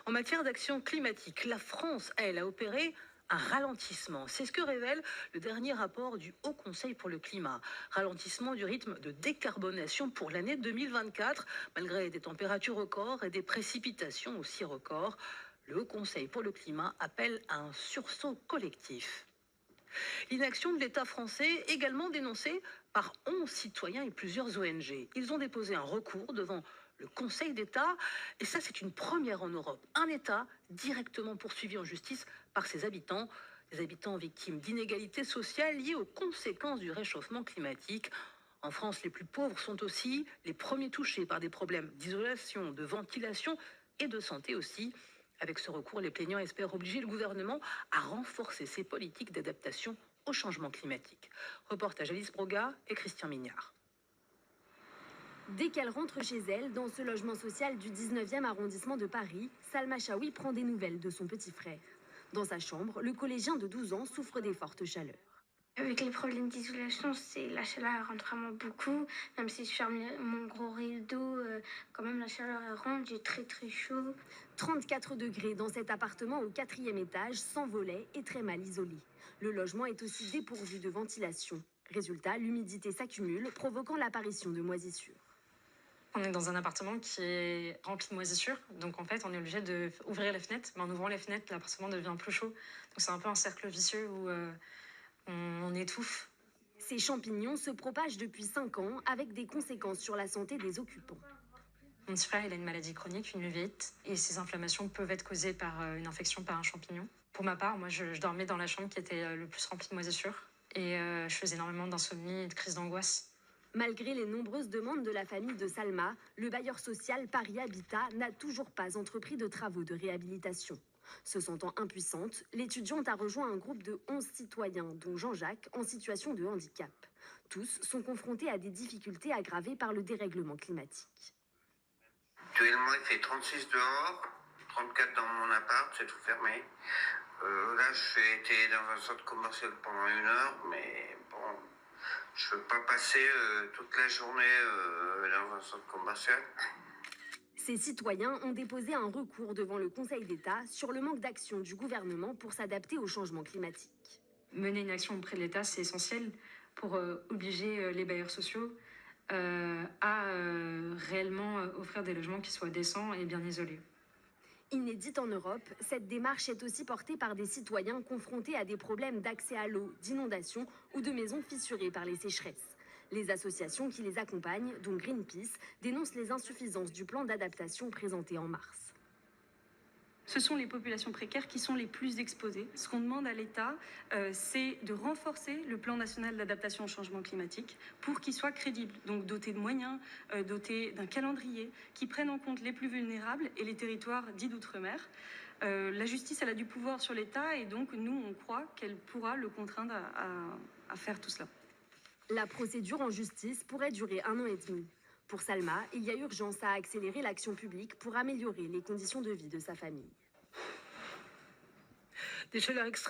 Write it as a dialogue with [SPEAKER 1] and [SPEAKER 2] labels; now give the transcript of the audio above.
[SPEAKER 1] En matière d'action climatique, la France, elle, a opéré un ralentissement. C'est ce que révèle le dernier rapport du Haut Conseil pour le climat. Ralentissement du rythme de décarbonation pour l'année 2024, malgré des températures records et des précipitations aussi records. Le Haut Conseil pour le climat appelle à un sursaut collectif. L'inaction de l'État français, également dénoncée par 11 citoyens et plusieurs ONG. Ils ont déposé un recours devant le Conseil d'État, et ça c'est une première en Europe. Un État directement poursuivi en justice par ses habitants, des habitants victimes d'inégalités sociales liées aux conséquences du réchauffement climatique. En France, les plus pauvres sont aussi les premiers touchés par des problèmes d'isolation, de ventilation et de santé aussi. Avec ce recours, les plaignants espèrent obliger le gouvernement à renforcer ses politiques d'adaptation au changement climatique. Reportage Alice Broga et Christian Mignard.
[SPEAKER 2] Dès qu'elle rentre chez elle, dans ce logement social du 19e arrondissement de Paris, Salma Chaoui prend des nouvelles de son petit frère. Dans sa chambre, le collégien de 12 ans souffre des fortes chaleurs.
[SPEAKER 3] Avec les problèmes d'isolation, la chaleur rentre vraiment beaucoup. Même si je ferme mon gros rideau, quand même la chaleur elle rentre, j'ai très très chaud.
[SPEAKER 2] 34 degrés dans cet appartement au 4e étage, sans volet et très mal isolé. Le logement est aussi dépourvu de ventilation. Résultat, l'humidité s'accumule, provoquant l'apparition de moisissures.
[SPEAKER 4] On est dans un appartement qui est rempli de moisissures, donc en fait on est obligé d'ouvrir les fenêtres, mais en ouvrant les fenêtres, l'appartement devient plus chaud. Donc c'est un peu un cercle vicieux où on étouffe.
[SPEAKER 2] Ces champignons se propagent depuis 5 ans avec des conséquences sur la santé des occupants.
[SPEAKER 4] Mon petit frère, il a une maladie chronique, une uvite, et ces inflammations peuvent être causées par une infection par un champignon. Pour ma part, moi je dormais dans la chambre qui était le plus remplie de moisissures, et je faisais énormément d'insomnie et de crises d'angoisse.
[SPEAKER 2] Malgré les nombreuses demandes de la famille de Salma, le bailleur social Paris Habitat n'a toujours pas entrepris de travaux de réhabilitation. Se sentant impuissante, l'étudiante a rejoint un groupe de 11 citoyens, dont Jean-Jacques, en situation de handicap. Tous sont confrontés à des difficultés aggravées par le dérèglement climatique.
[SPEAKER 5] Actuellement, il fait 36 dehors, 34 dans mon appart, c'est tout fermé. Là, j'ai été dans un centre commercial pendant 1 heure, mais bon, je ne peux pas passer toute la journée dans un centre commercial.
[SPEAKER 2] Ces citoyens ont déposé un recours devant le Conseil d'État sur le manque d'action du gouvernement pour s'adapter au changement climatique.
[SPEAKER 4] Mener une action auprès de l'État, c'est essentiel pour obliger les bailleurs sociaux à réellement offrir des logements qui soient décents et bien isolés.
[SPEAKER 2] Inédite en Europe, cette démarche est aussi portée par des citoyens confrontés à des problèmes d'accès à l'eau, d'inondation ou de maisons fissurées par les sécheresses. Les associations qui les accompagnent, dont Greenpeace, dénoncent les insuffisances du plan d'adaptation présenté en mars.
[SPEAKER 6] Ce sont les populations précaires qui sont les plus exposées. Ce qu'on demande à l'État, c'est de renforcer le plan national d'adaptation au changement climatique pour qu'il soit crédible. Donc doté de moyens, doté d'un calendrier qui prenne en compte les plus vulnérables et les territoires dits d'outre-mer. La justice, elle a du pouvoir sur l'État et donc nous, on croit qu'elle pourra le contraindre à faire tout cela.
[SPEAKER 2] La procédure en justice pourrait durer 1 an et demi. Pour Salma, il y a urgence à accélérer l'action publique pour améliorer les conditions de vie de sa famille.
[SPEAKER 1] Des chaleurs extrêmes.